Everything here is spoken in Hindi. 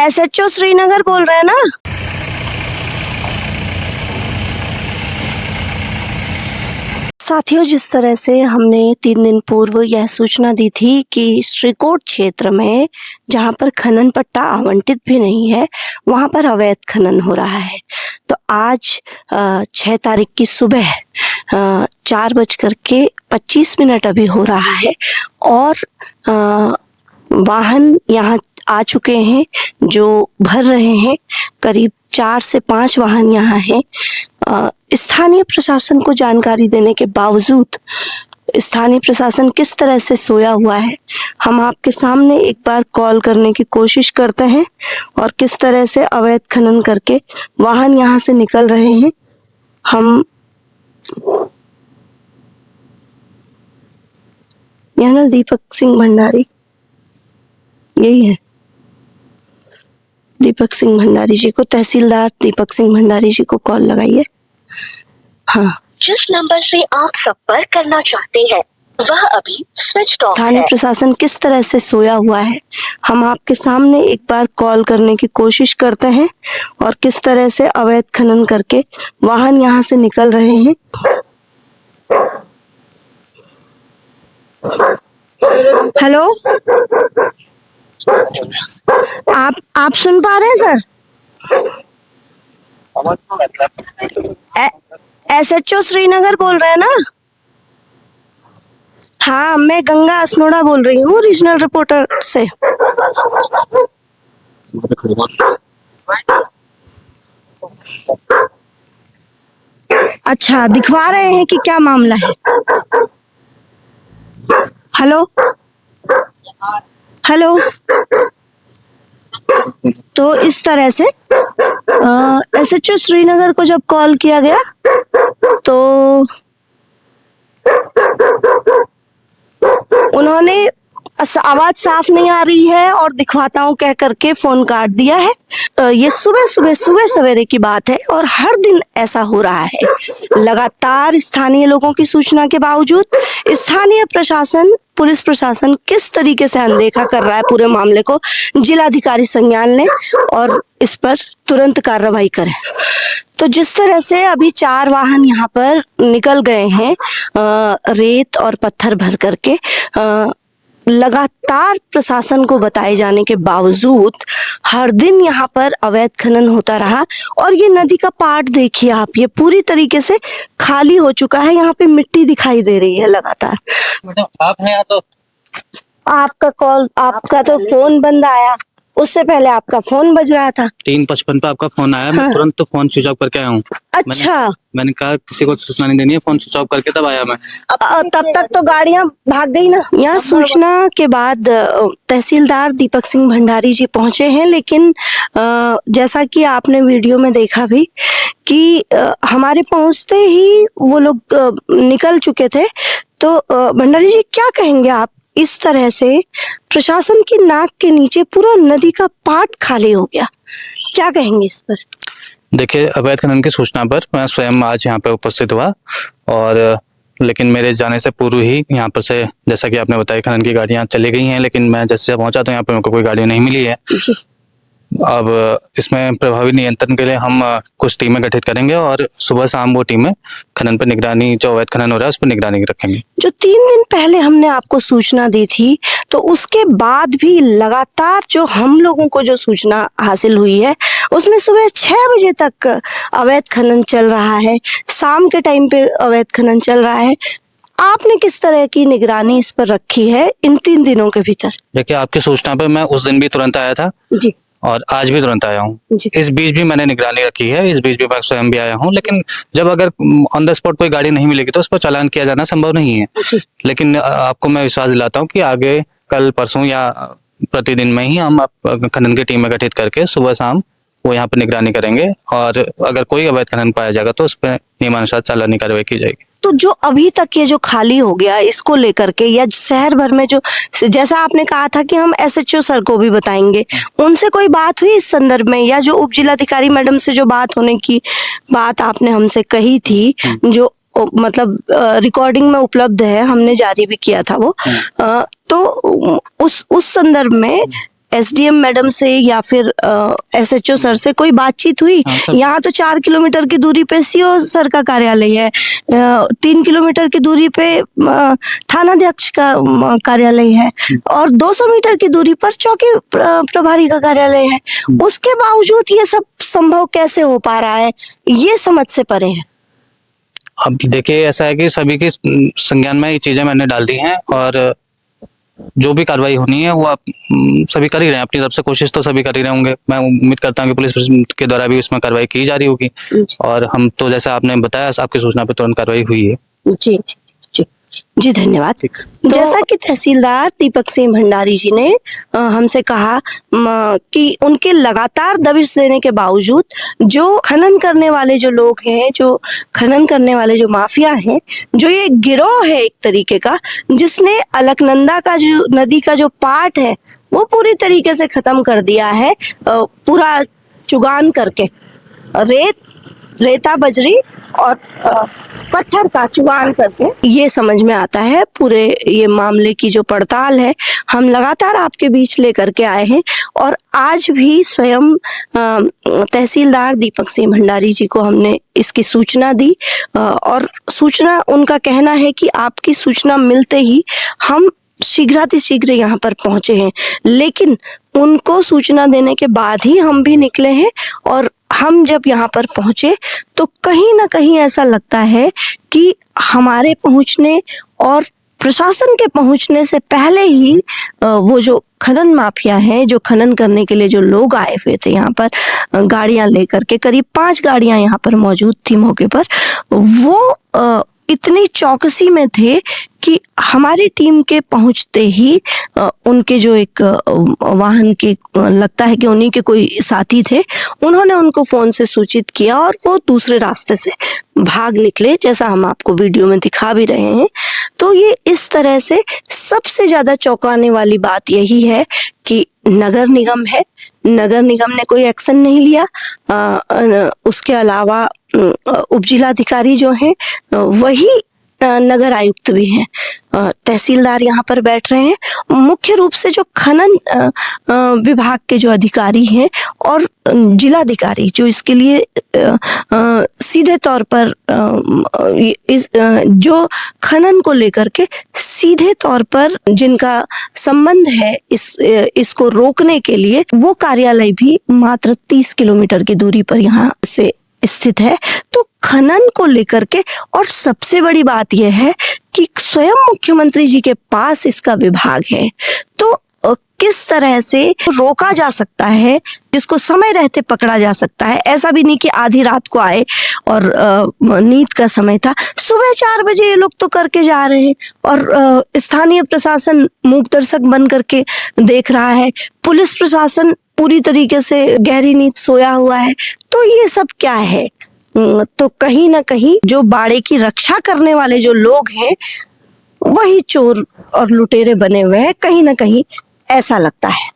SHO श्रीनगर बोल रहे हैं ना? साथियों, जिस तरह से हमने 3 दिन पूर्व यह सूचना दी थी कि श्रीकोट क्षेत्र में जहां पर खनन पट्टा आवंटित भी नहीं है, वहां पर अवैध खनन हो रहा है। तो आज 6 तारीख की सुबह 4:25 अभी हो रहा है और वाहन यहाँ आ चुके हैं जो भर रहे हैं। करीब 4 से 5 वाहन यहाँ हैं। स्थानीय प्रशासन को जानकारी देने के बावजूद स्थानीय प्रशासन किस तरह से सोया हुआ है, हम आपके सामने एक बार कॉल करने की कोशिश करते हैं और किस तरह से अवैध खनन करके वाहन यहाँ से निकल रहे हैं। हम यहाँ ना दीपक सिंह भंडारी, यही है दीपक सिंह भंडारी जी को, तहसीलदार दीपक सिंह भंडारी जी को कॉल लगाइए। हाँ, जिस नंबर से आप संपर्क करना चाहते हैं वह अभी स्विच ऑफ है। स्थानीय प्रशासन किस तरह से सोया हुआ है, हम आपके सामने एक बार कॉल करने की कोशिश करते हैं और किस तरह से अवैध खनन करके वाहन यहाँ से निकल रहे हैं। हेलो, आप सुन पा रहे हैं सर? SHO श्रीनगर बोल रहे हैं ना? हाँ, मैं गंगा असनोड़ा बोल रही हूँ, रीजनल रिपोर्टर से। अच्छा, दिखवा रहे हैं कि क्या मामला है? हेलो हेलो, तो इस तरह से SHO श्रीनगर को जब कॉल किया गया तो उन्होंने आवाज साफ नहीं आ रही है और दिखवाता हूँ कह करके फोन काट दिया है। ये सुबह सवेरे की बात है और हर दिन ऐसा हो रहा है। लगातार स्थानीय लोगों की सूचना के बावजूद स्थानीय प्रशासन, पुलिस प्रशासन किस तरीके से अनदेखा कर रहा है पूरे मामले को, जिलाधिकारी संज्ञान लें और इस पर तुरंत कार्रवाई करें। तो जिस तरह से अभी 4 वाहन यहाँ पर निकल गए हैं रेत और पत्थर भर करके, लगातार प्रशासन को बताए जाने के बावजूद हर दिन यहाँ पर अवैध खनन होता रहा। और ये नदी का पाट देखिए आप, ये पूरी तरीके से खाली हो चुका है। यहाँ पे मिट्टी दिखाई दे रही है लगातार। मैडम आप हैं या तो आपका कॉल, आपका तो फोन बंद आया, उससे पहले आपका फोन बज रहा था। 3:55 पे आपका फोन आया। मैं तुरंत तो फोन स्विच ऑफ करके आया हूँ। अच्छा, मैंने कहा किसी को सूचना नहीं देनी है, फोन स्विच ऑफ करके तब आया मैं। तब तक तो गाड़ियां भाग गई ना। यहाँ सूचना के बाद तहसीलदार दीपक सिंह भंडारी जी पहुंचे हैं, लेकिन जैसा कि आपने वीडियो में देखा भी कि हमारे पहुंचते ही वो लोग निकल चुके थे। तो भंडारी जी, क्या कहेंगे आप? इस तरह से प्रशासन की नाक के नीचे पूरा नदी का पाट खाली हो गया, क्या कहेंगे इस पर? देखिए, अवैध खनन की सूचना पर मैं स्वयं आज यहाँ पे उपस्थित हुआ और लेकिन मेरे जाने से पूर्व ही यहाँ पर से, जैसा कि आपने बताया, खनन की गाड़ियाँ चली गई हैं, लेकिन मैं जैसे पहुंचा तो यहाँ पे मेरे को कोई गाड़ी नहीं मिली है। अब इसमें प्रभावी नियंत्रण के लिए हम कुछ टीमें गठित करेंगे और सुबह शाम वो टीमें खनन पर निगरानी, जो अवैध खनन हो रहा है उस पर निगरानी रखेंगे। जो 3 दिन पहले हमने आपको सूचना दी थी, तो उसके बाद भी लगातार जो हम लोगों को जो सूचना हासिल हुई है उसमें सुबह 6 बजे तक अवैध खनन चल रहा है, शाम के टाइम पे अवैध खनन चल रहा है। आपने किस तरह की निगरानी इस पर रखी है इन 3 दिनों के भीतर? देखिए, आपकी सूचना पर मैं उस दिन भी तुरंत आया था जी, और आज भी तुरंत आया हूँ। इस बीच भी मैंने निगरानी रखी है, इस बीच भी मैं स्वयं भी आया हूँ। लेकिन जब अगर ऑन द स्पॉट कोई गाड़ी नहीं मिलेगी तो उस पर चालान किया जाना संभव नहीं है। लेकिन आपको मैं विश्वास दिलाता हूँ कि आगे कल परसों या प्रतिदिन में ही हम खनन की टीमें गठित करके सुबह शाम वो यहाँ पर निगरानी करेंगे और अगर कोई अवैध खनन पाया जाएगा तो उस पर नियमानुसार चालानी कार्रवाई की जाएगी। तो जो अभी तक ये जो खाली हो गया, इसको लेकर के या शहर भर में जो, जैसा आपने कहा था कि हम SHO सर को भी बताएंगे, उनसे कोई बात हुई इस संदर्भ में, या जो उप जिलाधिकारी मैडम से जो बात होने की बात आपने हमसे कही थी, जो मतलब रिकॉर्डिंग में उपलब्ध है, हमने जारी भी किया था वो, तो उस संदर्भ में एसडीएम मैडम से या फिर एसएचओ सर से कोई बातचीत हुई? हाँ, सर। यहाँ तो 4 किलोमीटर की दूरी पे सीओ सर का कार्यालय है, 3 किलोमीटर की दूरी पे थानाध्यक्ष का कार्यालय है और 200 मीटर की दूरी पर चौकी प्रभारी का कार्यालय है। उसके बावजूद ये सब संभव कैसे हो पा रहा है, ये समझ से परे है। अब देखिए, ऐसा है कि सभी के संज्ञान में ये चीजें मैंने डाल दी हैं और जो भी कार्रवाई होनी है वो आप सभी कर ही रहे हैं। अपनी तरफ से कोशिश तो सभी कर ही रहे होंगे। मैं उम्मीद करता हूँ कि पुलिस के द्वारा भी उसमें कार्रवाई की जा रही होगी और हम तो जैसा आपने बताया, आपकी सूचना पर तुरंत कार्रवाई हुई है। जी जी जी जी, धन्यवाद। तो जैसा कि तहसीलदार दीपक सिंह भंडारी जी ने हमसे कहा कि उनके लगातार दबिश देने के बावजूद जो खनन करने वाले जो लोग हैं, जो खनन करने वाले जो माफिया हैं, जो ये गिरोह है एक तरीके का, जिसने अलकनंदा का जो नदी का जो पार्ट है वो पूरी तरीके से खत्म कर दिया है, पूरा चुगान करके रेता बजरी और पत्थर का चुगान करके। ये समझ में आता है पूरे ये मामले की जो पड़ताल है हम लगातार आपके बीच लेकर के आए हैं और आज भी स्वयं तहसीलदार दीपक सिंह भंडारी जी को हमने इसकी सूचना दी और सूचना, उनका कहना है कि आपकी सूचना मिलते ही हम शीघ्रातिशीघ्र यहाँ पर पहुंचे हैं, लेकिन उनको सूचना देने के बाद ही हम भी निकले हैं और हम जब यहाँ पर पहुंचे तो कहीं ना कहीं ऐसा लगता है कि हमारे पहुंचने और प्रशासन के पहुंचने से पहले ही वो जो खनन माफिया हैं, जो खनन करने के लिए जो लोग आए हुए थे यहाँ पर गाड़ियां लेकर के, करीब 5 गाड़ियां यहाँ पर मौजूद थी मौके पर, वो इतनी चौकसी में थे कि हमारी टीम के पहुंचते ही उनके जो एक वाहन के, लगता है कि उन्हीं के कोई साथी थे, उन्होंने उनको फोन से सूचित किया और वो दूसरे रास्ते से भाग निकले, जैसा हम आपको वीडियो में दिखा भी रहे हैं। तो ये इस तरह से सबसे ज्यादा चौंकाने वाली बात यही है कि नगर निगम है, नगर निगम ने कोई एक्शन नहीं लिया। उसके अलावा उपजिलाधिकारी जो हैं वही नगर आयुक्त भी हैं, तहसीलदार यहाँ पर बैठ रहे हैं। मुख्य रूप से जो खनन विभाग के जो अधिकारी हैं और जिलाधिकारी जो इसके लिए सीधे तौर पर जो खनन को लेकर के सीधे तौर पर जिनका संबंध है इसको रोकने के लिए, वो कार्यालय भी मात्र 30 किलोमीटर की दूरी पर यहाँ से स्थित है। तो खनन को लेकर के, और सबसे बड़ी बात यह है कि स्वयं मुख्यमंत्री जी के पास इसका विभाग है, तो किस तरह से रोका जा सकता है, जिसको समय रहते पकड़ा जा सकता है। ऐसा भी नहीं कि आधी रात को आए और नींद का समय था, सुबह 4 बजे ये लोग तो करके जा रहे हैं और स्थानीय प्रशासन मूक दर्शक बन करके देख रहा है, पुलिस प्रशासन पूरी तरीके से गहरी नींद सोया हुआ है। तो ये सब क्या है? तो कहीं ना कहीं जो बाड़े की रक्षा करने वाले जो लोग हैं वही चोर और लुटेरे बने हुए हैं, कहीं ना कहीं ऐसा लगता है।